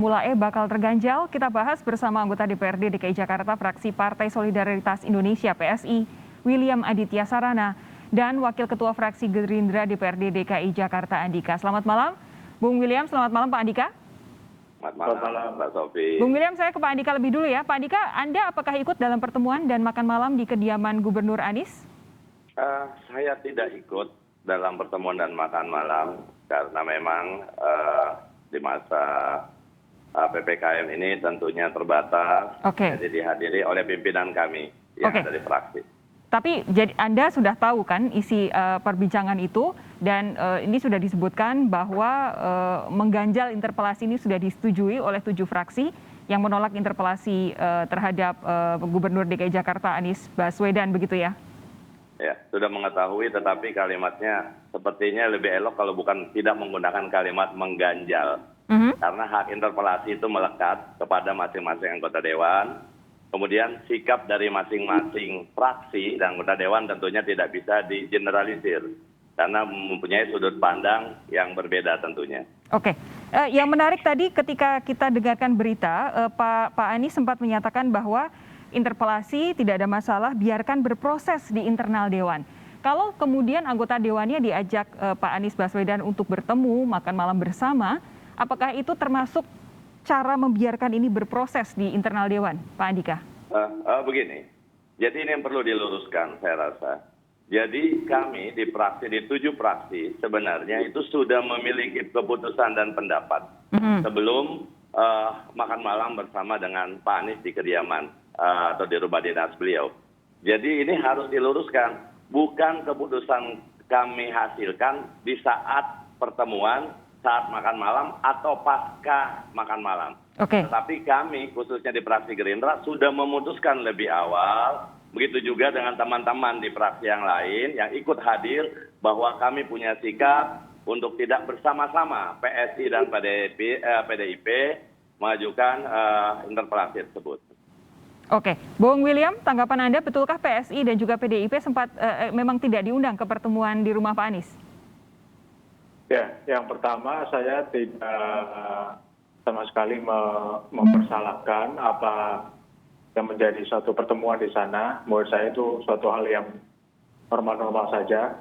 Mulai bakal terganjal, kita bahas bersama anggota DPRD DKI Jakarta fraksi Partai Solidaritas Indonesia PSI, William Aditya Sarana, dan Wakil Ketua Fraksi Gerindra DPRD DKI Jakarta Andika. Selamat malam, Bung William. Selamat malam, Pak Andika. Selamat malam, Mbak Sofi. Bung William, saya ke Pak Andika lebih dulu ya. Pak Andika, Anda apakah ikut dalam pertemuan dan makan malam di kediaman Gubernur Anies? Saya tidak ikut dalam pertemuan dan makan malam karena memang di masa PPKM ini tentunya terbatas, jadi dihadiri oleh pimpinan kami yang dari fraksi. Tapi jadi Anda sudah tahu kan isi perbincangan itu, dan ini sudah disebutkan bahwa mengganjal interpelasi ini sudah disetujui oleh 7 fraksi yang menolak interpelasi terhadap Gubernur DKI Jakarta Anies Baswedan, begitu ya? Ya, sudah mengetahui, tetapi kalimatnya sepertinya lebih elok kalau bukan tidak menggunakan kalimat mengganjal. Karena hak interpelasi itu melekat kepada masing-masing anggota dewan. Kemudian sikap dari masing-masing fraksi dan anggota dewan tentunya tidak bisa digeneralisir. Karena mempunyai sudut pandang yang berbeda tentunya. Oke, yang menarik tadi ketika kita dengarkan berita, Pak Anies sempat menyatakan bahwa interpelasi tidak ada masalah, biarkan berproses di internal dewan. Kalau kemudian anggota dewannya diajak Pak Anies Baswedan untuk bertemu, makan malam bersama, apakah itu termasuk cara membiarkan ini berproses di internal dewan, Pak Andika? Begini, jadi ini yang perlu diluruskan saya rasa. Jadi kami di fraksi, di 7 fraksi sebenarnya itu sudah memiliki keputusan dan pendapat sebelum makan malam bersama dengan Pak Anies di kediaman atau di rumah dinas beliau. Jadi ini harus diluruskan, bukan keputusan kami hasilkan di saat pertemuan, saat makan malam atau pasca makan malam. Tetapi kami khususnya di fraksi Gerindra sudah memutuskan lebih awal, begitu juga dengan teman-teman di fraksi yang lain yang ikut hadir, bahwa kami punya sikap untuk tidak bersama-sama PSI dan PDIP mengajukan interpelasi tersebut. Oke, Bung William, tanggapan Anda, betulkah PSI dan juga PDIP sempat memang tidak diundang ke pertemuan di rumah Pak Anies? Ya, yang pertama saya tidak sama sekali mempersalahkan apa yang menjadi suatu pertemuan di sana. Menurut saya itu suatu hal yang normal-normal saja.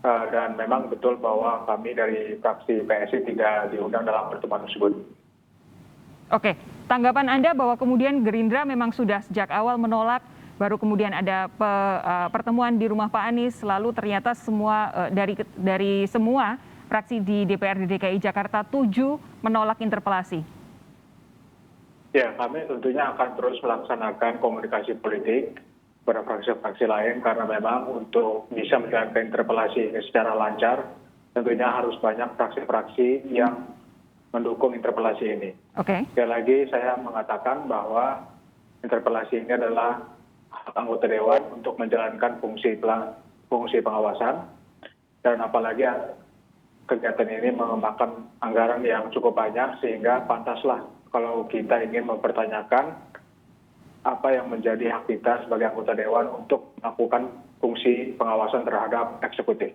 Dan memang betul bahwa kami dari fraksi PSI tidak diundang dalam pertemuan tersebut. Oke, tanggapan Anda bahwa kemudian Gerindra memang sudah sejak awal menolak, baru kemudian ada pertemuan di rumah Pak Anies, lalu ternyata semua dari semua fraksi di DPRD DKI Jakarta 7 menolak interpelasi. Ya, kami tentunya akan terus melaksanakan komunikasi politik pada fraksi-fraksi lain, karena memang untuk bisa menjalankan interpelasi secara lancar, tentunya harus banyak fraksi-fraksi yang mendukung interpelasi ini. Sekali lagi saya mengatakan bahwa interpelasi ini adalah hak anggota dewan untuk menjalankan fungsi pengawasan, dan apalagi kegiatan ini memakan anggaran yang cukup banyak, sehingga pantaslah kalau kita ingin mempertanyakan apa yang menjadi hak kita sebagai anggota dewan untuk melakukan fungsi pengawasan terhadap eksekutif.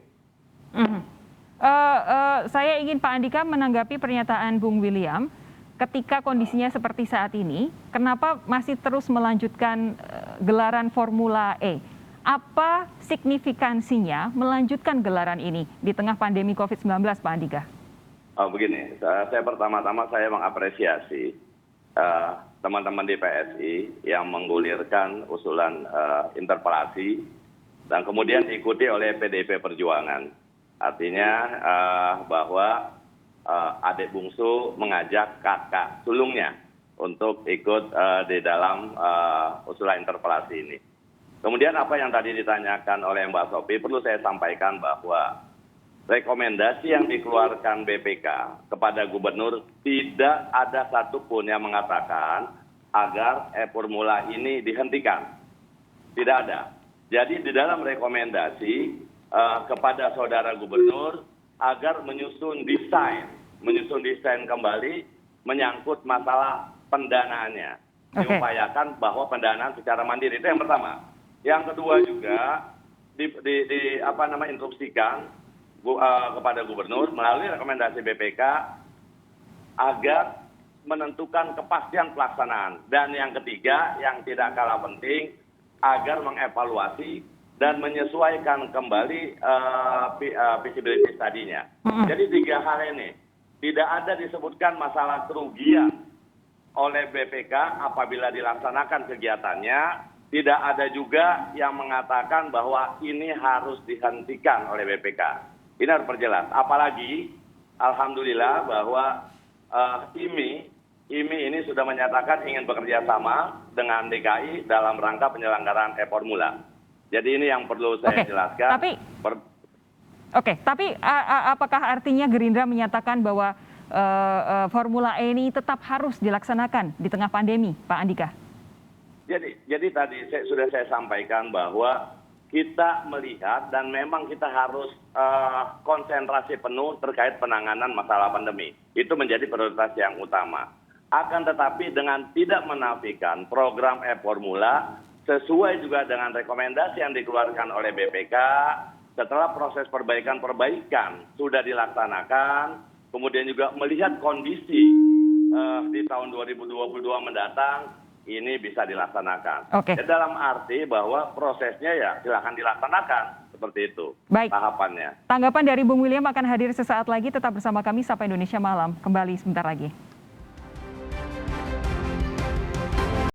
Saya ingin Pak Andika menanggapi pernyataan Bung William, ketika kondisinya seperti saat ini, kenapa masih terus melanjutkan gelaran Formula E? Apa signifikansinya melanjutkan gelaran ini di tengah pandemi COVID-19, Pak Andika? Begini, saya pertama-tama saya mengapresiasi teman-teman di PSI yang menggulirkan usulan interpelasi dan kemudian diikuti oleh PDIP Perjuangan. Artinya bahwa adik bungsu mengajak kakak sulungnya untuk ikut di dalam usulan interpelasi ini. Kemudian apa yang tadi ditanyakan oleh Mbak Sofi, perlu saya sampaikan bahwa rekomendasi yang dikeluarkan BPK kepada gubernur tidak ada satupun yang mengatakan agar formula ini dihentikan. Tidak ada. Jadi di dalam rekomendasi kepada saudara gubernur agar menyusun desain kembali menyangkut masalah pendanaannya. Diupayakan bahwa pendanaan secara mandiri, itu yang pertama. Yang kedua juga instruksikan kepada gubernur melalui rekomendasi BPK agar menentukan kepastian pelaksanaan. Dan yang ketiga, yang tidak kalah penting, agar mengevaluasi dan menyesuaikan kembali feasibility study-nya. Jadi 3 hal ini. Tidak ada disebutkan masalah kerugian oleh BPK apabila dilaksanakan kegiatannya. Tidak ada juga yang mengatakan bahwa ini harus dihentikan oleh BPK. Ini harus perjelas. Apalagi, alhamdulillah bahwa IMI ini sudah menyatakan ingin bekerja sama dengan DKI dalam rangka penyelenggaraan e-Formula. Jadi ini yang perlu saya jelaskan. Tapi apakah artinya Gerindra menyatakan bahwa Formula E ini tetap harus dilaksanakan di tengah pandemi, Pak Andika? Jadi tadi sudah saya sampaikan bahwa kita melihat dan memang kita harus konsentrasi penuh terkait penanganan masalah pandemi. Itu menjadi prioritas yang utama. Akan tetapi dengan tidak menafikan program e-Formula sesuai juga dengan rekomendasi yang dikeluarkan oleh BPK setelah proses perbaikan sudah dilaksanakan, kemudian juga melihat kondisi di tahun 2022 mendatang, ini bisa dilaksanakan. Dalam arti bahwa prosesnya ya silakan dilaksanakan, seperti itu. Baik. Tahapannya. Tanggapan dari Bung William akan hadir sesaat lagi, tetap bersama kami Sapa Indonesia Malam. Kembali sebentar lagi.